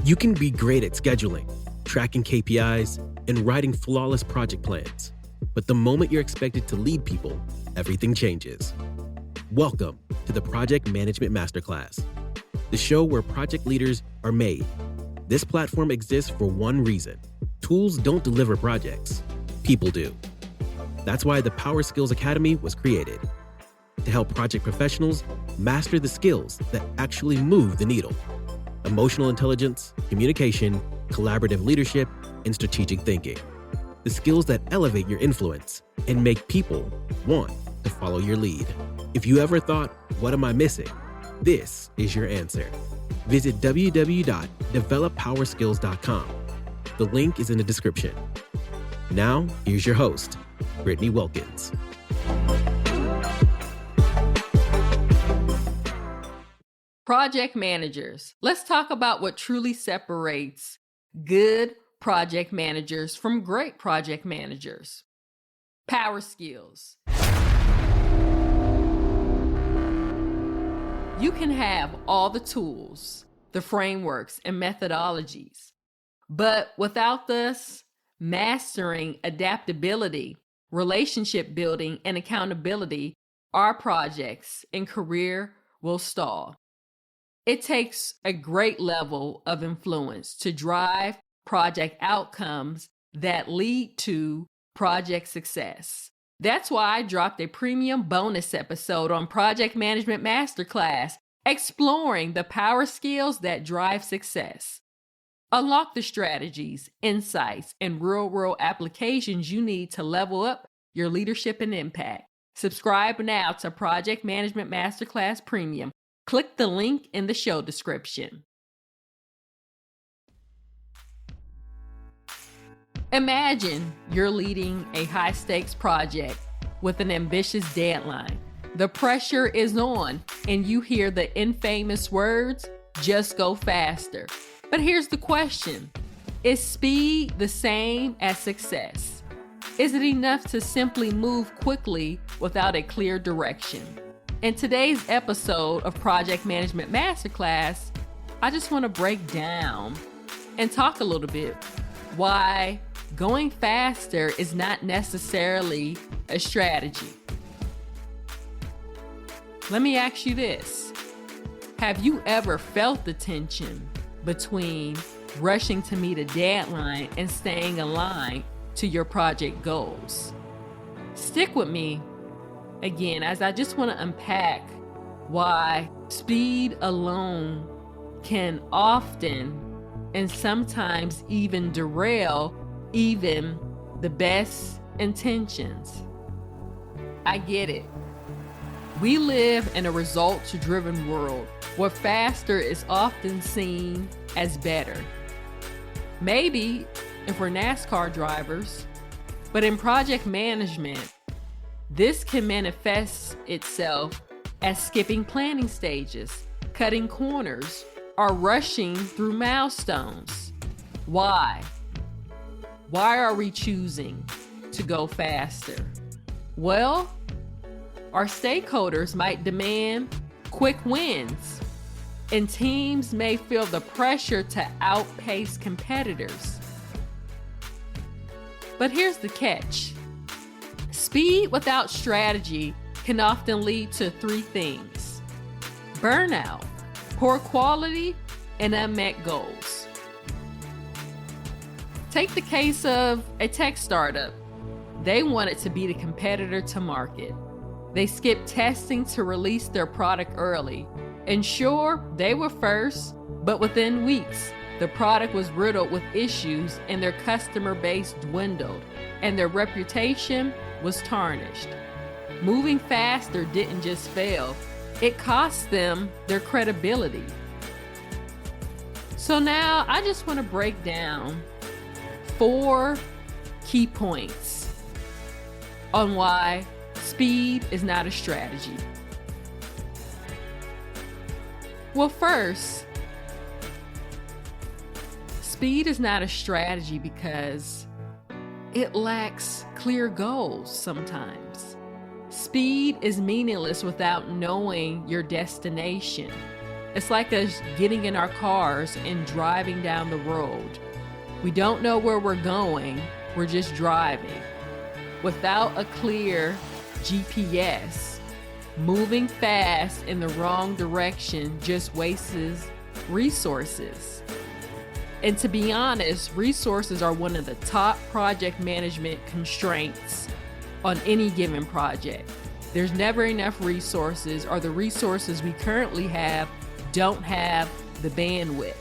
You can be great at scheduling, tracking KPIs, and writing flawless project plans. But the moment you're expected to lead people, everything changes. Welcome to the Project Management Masterclass, the show where project leaders are made. This platform exists for one reason. Tools don't deliver projects, people do. That's why the Power Skills Academy was created, to help project professionals master the skills that actually move the needle. Emotional intelligence, communication, collaborative leadership, and strategic thinking. The skills that elevate your influence and make people want to follow your lead. If you ever thought, what am I missing? This is your answer. Visit www.developpowerskills.com. The link is in the description. Now, here's your host, Brittany Wilkins. Project managers. Let's talk about what truly separates good project managers from great project managers. Power skills. You can have all the tools, the frameworks, and methodologies, but without this, mastering adaptability, relationship building, and accountability, our projects and career will stall. It takes a great level of influence to drive project outcomes that lead to project success. That's why I dropped a premium bonus episode on Project Management Masterclass, exploring the power skills that drive success. Unlock the strategies, insights, and real-world applications you need to level up your leadership and impact. Subscribe now to Project Management Masterclass Premium. Click the link in the show description. Imagine you're leading a high-stakes project with an ambitious deadline. The pressure is on, and you hear the infamous words, just go faster. But here's the question. Is speed the same as success? Is it enough to simply move quickly without a clear direction? In today's episode of Project Management Masterclass, I just want to break down and talk a little bit why going faster is not necessarily a strategy. Let me ask you this. Have you ever felt the tension between rushing to meet a deadline and staying aligned to your project goals? Stick with me again, as I just want to unpack why speed alone can often and sometimes even derail even the best intentions. I get it. We live in a results-driven world where faster is often seen as better. Maybe if we're NASCAR drivers, but in project management, this can manifest itself as skipping planning stages, cutting corners, or rushing through milestones. Why? Why are we choosing to go faster? Well, our stakeholders might demand quick wins, and teams may feel the pressure to outpace competitors. But here's the catch. Speed without strategy can often lead to three things: burnout, poor quality, and unmet goals. Take the case of a tech startup. They wanted to be the competitor to market. They skipped testing to release their product early. And sure, they were first, but within weeks, the product was riddled with issues and their customer base dwindled, and their reputation was tarnished. Moving faster didn't just fail, it cost them their credibility. So now I just want to break down 4 key points on why speed is not a strategy. Well, first, speed is not a strategy because it lacks clear goals sometimes. Speed is meaningless without knowing your destination. It's like us getting in our cars and driving down the road. We don't know where we're going, we're just driving. Without a clear GPS, moving fast in the wrong direction just wastes resources. And to be honest, resources are one of the top project management constraints on any given project. There's never enough resources, or the resources we currently have don't have the bandwidth.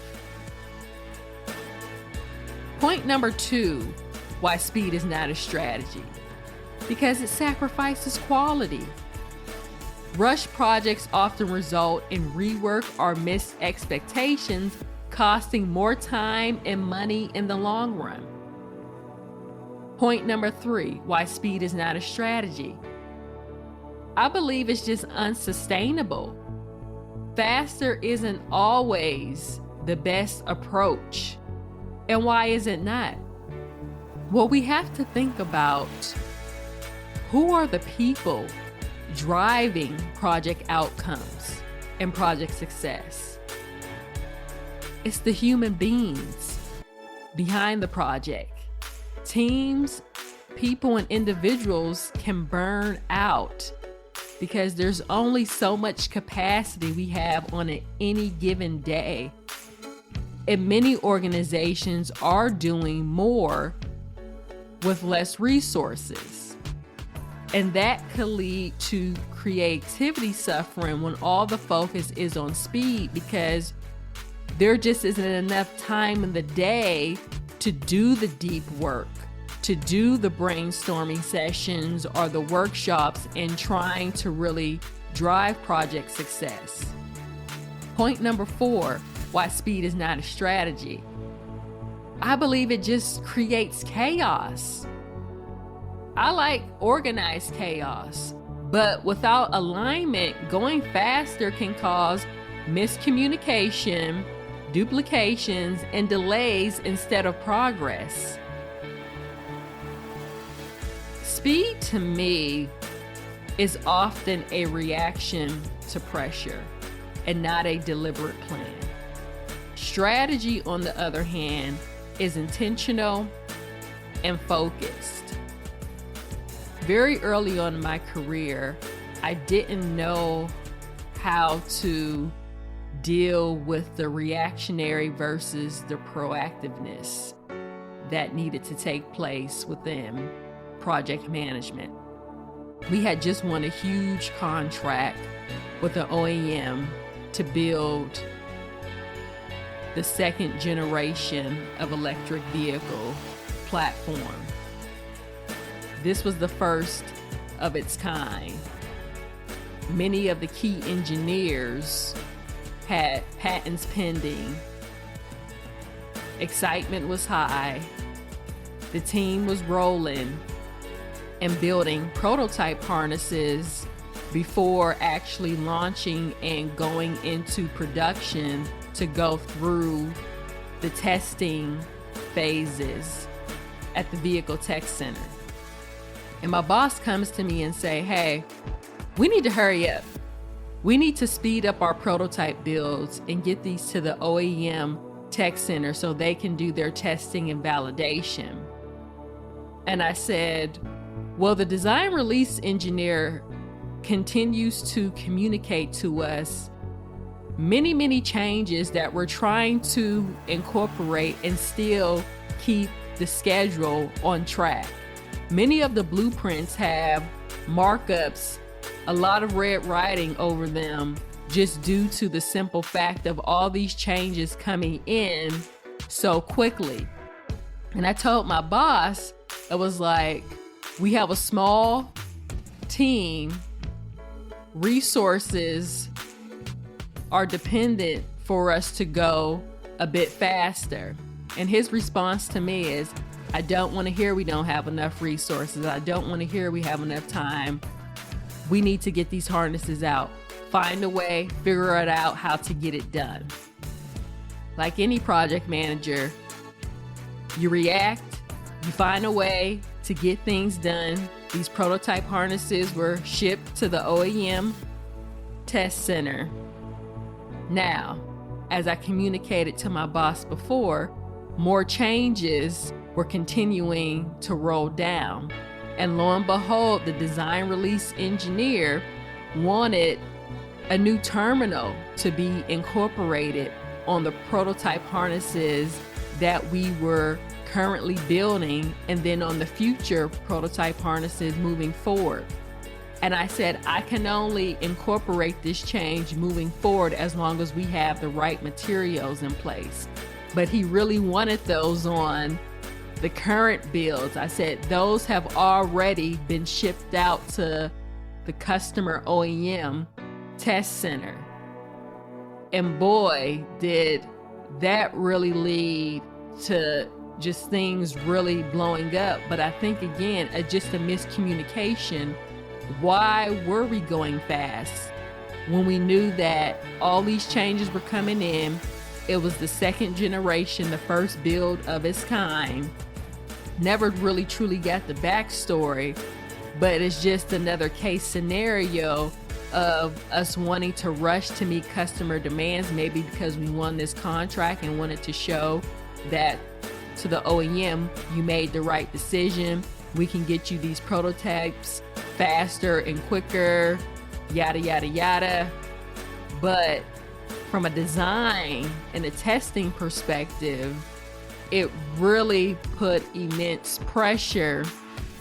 Point number 2, why speed is not a strategy. Because it sacrifices quality. Rush projects often result in rework or missed expectations, costing more time and money in the long run. Point number 3, why speed is not a strategy. I believe it's just unsustainable. Faster isn't always the best approach. And why is it not? Well, we have to think about who are the people driving project outcomes and project success. It's the human beings behind the project. Teams, people, and individuals can burn out because there's only so much capacity we have on any given day. And many organizations are doing more with less resources. And that could lead to creativity suffering when all the focus is on speed, because there just isn't enough time in the day to do the deep work, to do the brainstorming sessions or the workshops and trying to really drive project success. Point number 4, why speed is not a strategy. I believe it just creates chaos. I like organized chaos, but without alignment, going faster can cause miscommunication, duplications, and delays instead of progress. Speed to me is often a reaction to pressure and not a deliberate plan. Strategy, on the other hand, is intentional and focused. Very early on in my career, I didn't know how to deal with the reactionary versus the proactiveness that needed to take place within project management. We had just won a huge contract with an OEM to build the second generation of electric vehicle platform. This was the first of its kind. Many of the key engineers had patents pending. Excitement was high. The team was rolling and building prototype harnesses before actually launching and going into production to go through the testing phases at the Vehicle Tech Center. And my boss comes to me and say, hey, we need to hurry up. We need to speed up our prototype builds and get these to the OEM Tech Center so they can do their testing and validation. And I said, well, the design release engineer continues to communicate to us many changes that we're trying to incorporate and still keep the schedule on track. Many of the blueprints have markups, a lot of red writing over them, just due to the simple fact of all these changes coming in so quickly. And I told my boss, I was like, we have a small team, resources are dependent for us to go a bit faster. And his response to me is, I don't want to hear we don't have enough resources. I don't want to hear we have enough time. We need to get these harnesses out. Find a way, figure it out how to get it done. Like any project manager, you react, you find a way to get things done. These prototype harnesses were shipped to the OEM test center. Now, as I communicated to my boss before, more changes were continuing to roll down. And lo and behold, the design release engineer wanted a new terminal to be incorporated on the prototype harnesses that we were currently building, and then on the future prototype harnesses moving forward. And I said, I can only incorporate this change moving forward as long as we have the right materials in place. But he really wanted those on the current builds. I said, those have already been shipped out to the customer OEM test center. And boy, did that really lead to just things really blowing up. But I think, again, just a miscommunication. Why were we going fast when we knew that all these changes were coming in? It was the second generation, the first build of its kind. Never really truly got the backstory, but it's just another case scenario of us wanting to rush to meet customer demands, maybe because we won this contract and wanted to show that to the OEM, you made the right decision. We can get you these prototypes faster and quicker, yada, yada, yada. But from a design and a testing perspective, it really put immense pressure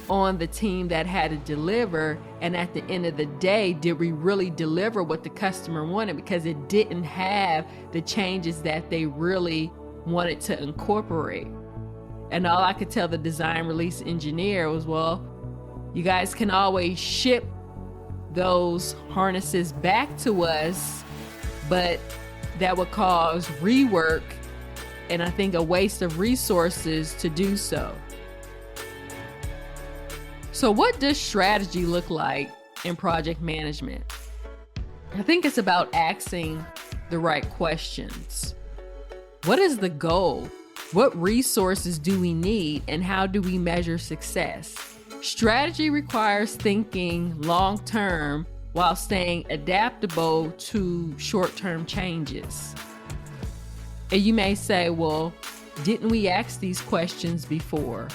on the team that had to deliver. And at the end of the day, did we really deliver what the customer wanted? Because it didn't have the changes that they really wanted to incorporate. And all I could tell the design release engineer was, well, you guys can always ship those harnesses back to us, but that would cause rework and I think a waste of resources to do so. So what does strategy look like in project management? I think it's about asking the right questions. What is the goal? What resources do we need, and how do we measure success? Strategy requires thinking long-term while staying adaptable to short-term changes. And you may say, well, didn't we ask these questions before?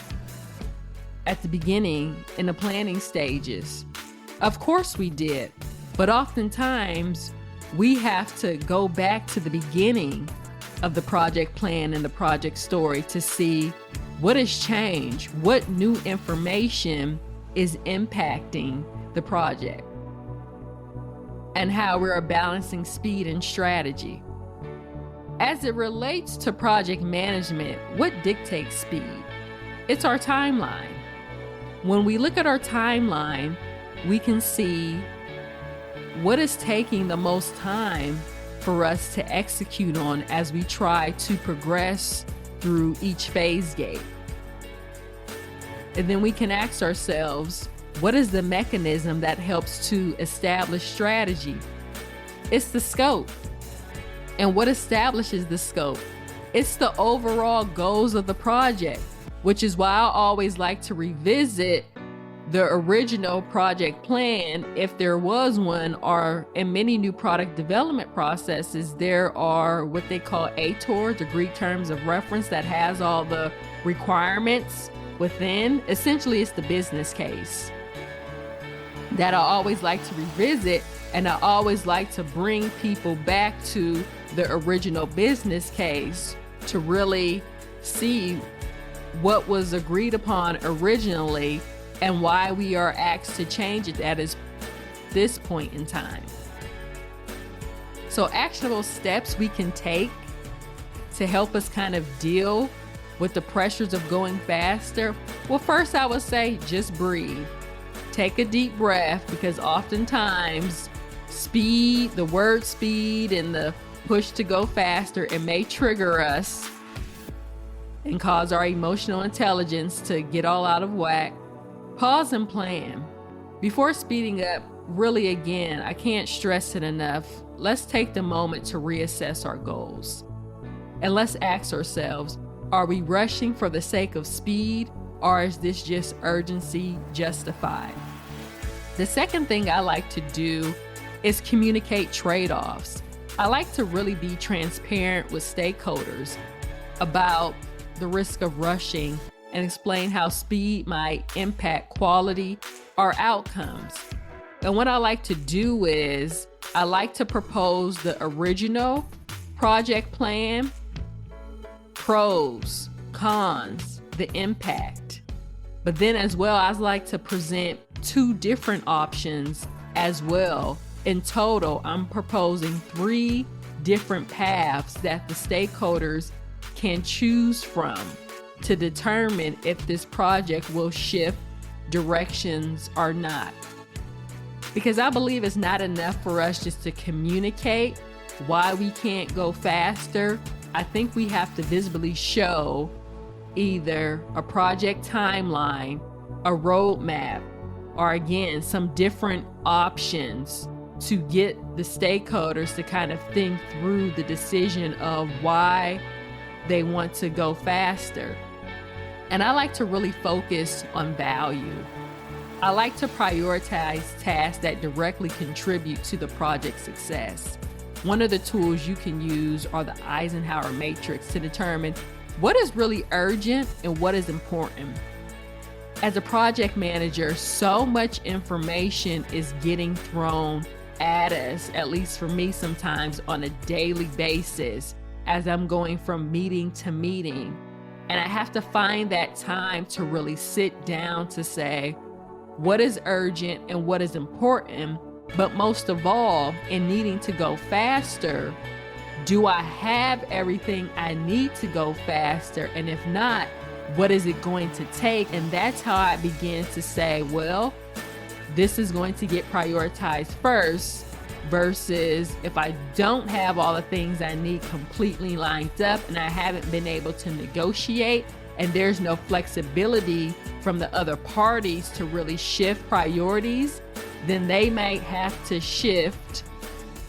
At the beginning, in the planning stages? Of course we did, but oftentimes we have to go back to the beginning of the project plan and the project story to see what has changed, what new information is impacting the project, and how we're balancing speed and strategy. As it relates to project management, what dictates speed? It's our timeline. When we look at our timeline, we can see what is taking the most time for us to execute on as we try to progress through each phase gate. And then we can ask ourselves, what is the mechanism that helps to establish strategy? It's the scope. And what establishes the scope? It's the overall goals of the project, which is why I always like to revisit the original project plan, if there was one, or in many new product development processes, there are what they call ATOR, the Greek terms of reference, that has all the requirements within. Essentially, it's the business case that I always like to revisit, and I always like to bring people back to the original business case to really see what was agreed upon originally and why we are asked to change it at this point in time. So actionable steps we can take to help us kind of deal with the pressures of going faster. Well, first I would say just breathe. Take a deep breath, because oftentimes speed, the word speed and the push to go faster, it may trigger us and cause our emotional intelligence to get all out of whack. Pause and plan. Before speeding up, really again, I can't stress it enough. Let's take the moment to reassess our goals. And let's ask ourselves, are we rushing for the sake of speed, or is this just urgency justified? The second thing I like to do is communicate trade-offs. I like to really be transparent with stakeholders about the risk of rushing and explain how speed might impact quality or outcomes. And what I like to do is I like to propose the original project plan, pros, cons, the impact. But then as well, I like to present 2 different options as well. In total, I'm proposing 3 different paths that the stakeholders can choose from to determine if this project will shift directions or not. Because I believe it's not enough for us just to communicate why we can't go faster. I think we have to visibly show either a project timeline, a roadmap, or again, some different options to get the stakeholders to kind of think through the decision of why they want to go faster. And I like to really focus on value. I like to prioritize tasks that directly contribute to the project's success. One of the tools you can use are the Eisenhower matrix to determine what is really urgent and what is important. As a project manager, so much information is getting thrown at us, at least for me sometimes on a daily basis, as I'm going from meeting to meeting. And I have to find that time to really sit down to say, what is urgent and what is important? But most of all, in needing to go faster, do I have everything I need to go faster? And if not, what is it going to take? And that's how I begin to say, well, this is going to get prioritized first, versus if I don't have all the things I need completely lined up and I haven't been able to negotiate, and there's no flexibility from the other parties to really shift priorities, then they might have to shift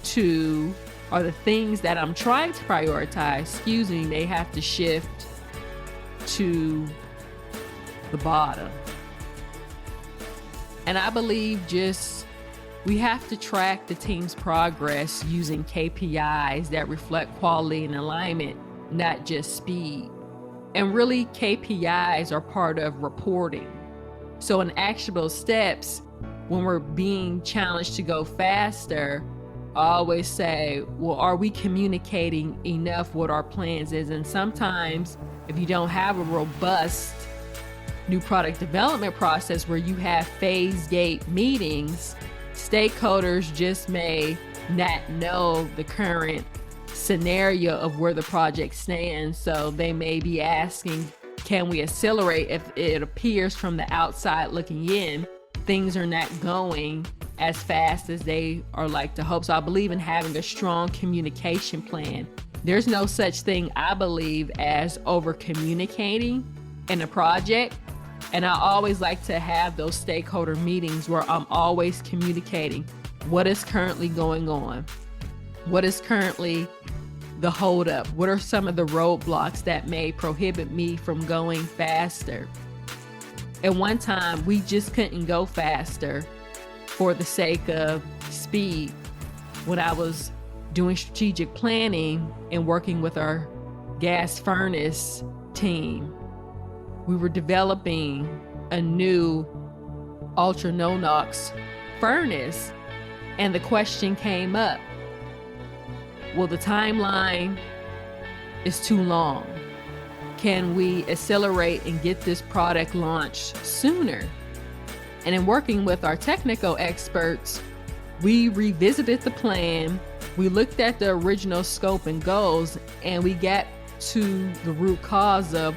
to, or the things that I'm trying to prioritize, may have to shift to the bottom. And I believe we have to track the team's progress using KPIs that reflect quality and alignment, not just speed. And really, KPIs are part of reporting. So in actionable steps, when we're being challenged to go faster, I always say, well, are we communicating enough what our plans is? And sometimes if you don't have a robust new product development process where you have phase gate meetings, stakeholders just may not know the current scenario of where the project stands. So they may be asking, can we accelerate? If it appears from the outside looking in, things are not going as fast as they are like to hope. So I believe in having a strong communication plan. There's no such thing, I believe, as over communicating in a project. And I always like to have those stakeholder meetings where I'm always communicating what is currently going on, what is currently the holdup, what are some of the roadblocks that may prohibit me from going faster. At one time, we just couldn't go faster for the sake of speed. When I was doing strategic planning and working with our gas furnace team, we were developing a new ultra no NOx furnace, and the question came up, well, the timeline is too long. Can we accelerate and get this product launched sooner? And in working with our technical experts, we revisited the plan, we looked at the original scope and goals, and we got to the root cause of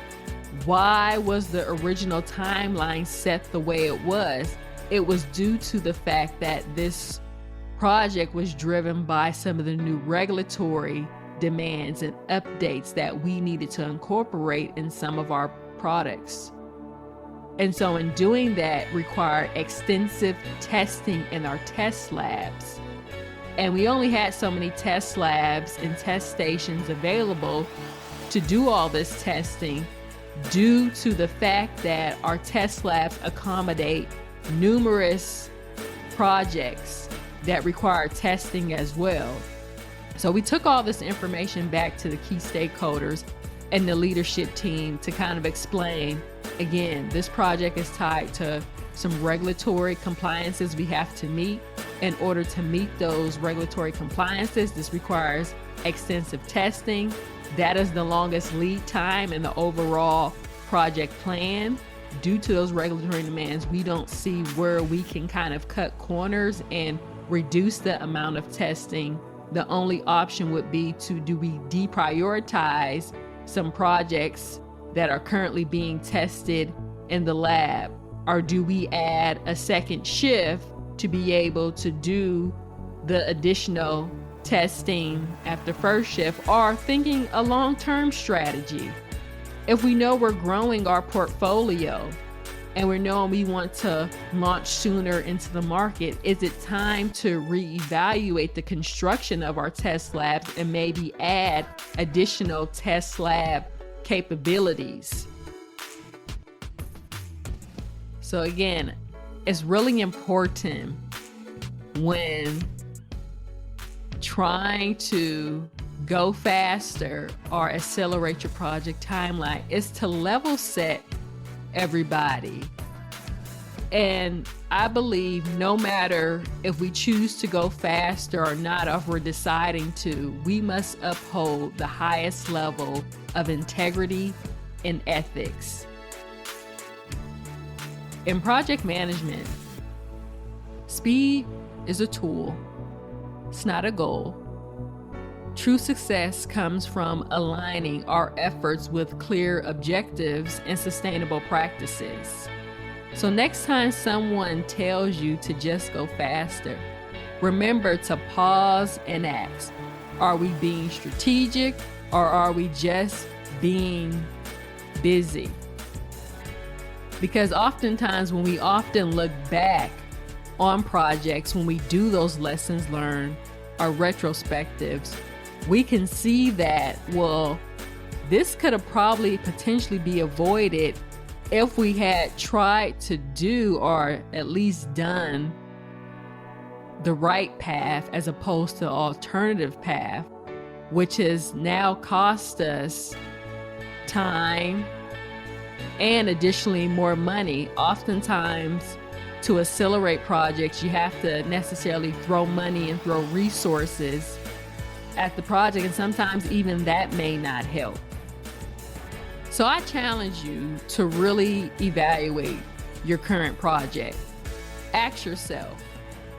why was the original timeline set the way it was. It was due to the fact that this project was driven by some of the new regulatory demands and updates that we needed to incorporate in some of our products. And so in doing that required extensive testing in our test labs. And we only had so many test labs and test stations available to do all this testing, due to the fact that our test labs accommodate numerous projects that require testing as well. So we took all this information back to the key stakeholders and the leadership team to kind of explain, again, this project is tied to some regulatory compliances we have to meet. In order to meet those regulatory compliances, this requires extensive testing. That is the longest lead time in the overall project plan. Due to those regulatory demands, we don't see where we can kind of cut corners and reduce the amount of testing. The only option would be do we deprioritize some projects that are currently being tested in the lab? Or do we add a second shift to be able to do the additional testing after first shift, or thinking a long-term strategy? If we know we're growing our portfolio and we know we want to launch sooner into the market, is it time to reevaluate the construction of our test labs and maybe add additional test lab capabilities? So again, it's really important when trying to go faster or accelerate your project timeline is to level set everybody. And I believe no matter if we choose to go faster or not, or if we're deciding to, we must uphold the highest level of integrity and ethics. In project management, speed is a tool. It's not a goal. True success comes from aligning our efforts with clear objectives and sustainable practices. So next time someone tells you to just go faster, remember to pause and ask, are we being strategic or are we just being busy? Because oftentimes when we often look back on projects, when we do those lessons learned or retrospectives, we can see that, well, this could have probably potentially be avoided if we had tried to do or at least done the right path as opposed to the alternative path, which has now cost us time and additionally more money. Oftentimes, to accelerate projects, you have to necessarily throw money and throw resources at the project, and sometimes even that may not help. So I challenge you to really evaluate your current project. Ask yourself,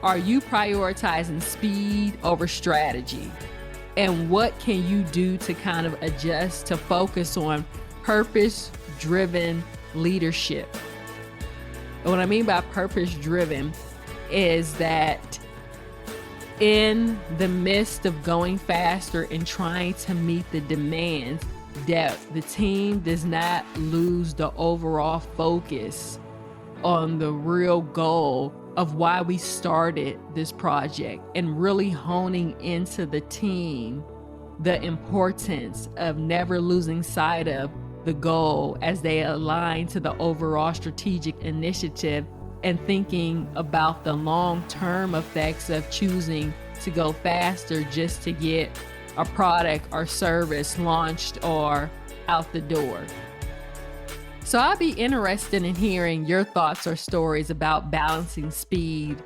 are you prioritizing speed over strategy? And what can you do to kind of adjust to focus on purpose-driven leadership? And what I mean by purpose-driven is that in the midst of going faster and trying to meet the demands, that the team does not lose the overall focus on the real goal of why we started this project, and really honing into the team the importance of never losing sight of the goal as they align to the overall strategic initiative, and thinking about the long-term effects of choosing to go faster just to get a product or service launched or out the door. So I'd be interested in hearing your thoughts or stories about balancing speed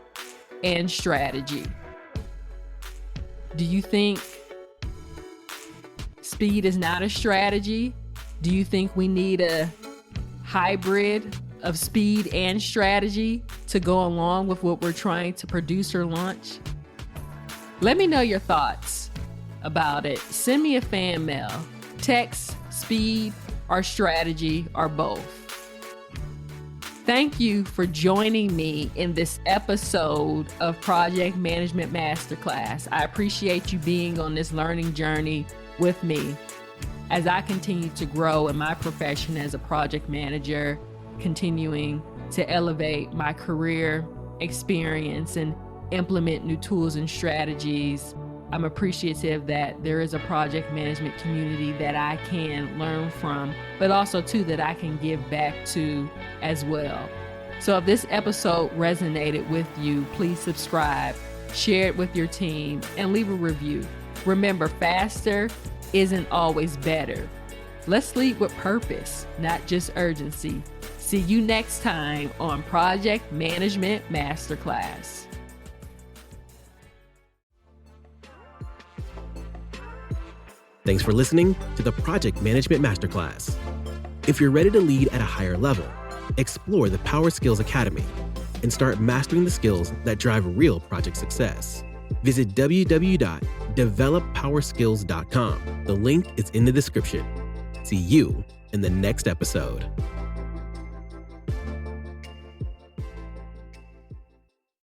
and strategy. Do you think speed is not a strategy? Do you think we need a hybrid of speed and strategy to go along with what we're trying to produce or launch? Let me know your thoughts about it. Send me a fan mail. Text, speed, or strategy, or both. Thank you for joining me in this episode of Project Management Masterclass. I appreciate you being on this learning journey with me as I continue to grow in my profession as a project manager, continuing to elevate my career experience and implement new tools and strategies. I'm appreciative that there is a project management community that I can learn from, but also too that I can give back to as well. So if this episode resonated with you, please subscribe, share it with your team, and leave a review. Remember, faster isn't always better. Let's lead with purpose, not just urgency. See you next time on Project Management Masterclass. Thanks for listening to the Project Management Masterclass. If you're ready to lead at a higher level, explore the Power Skills Academy and start mastering the skills that drive real project success. Visit www.developpowerskills.com. The link is in the description. See you in the next episode.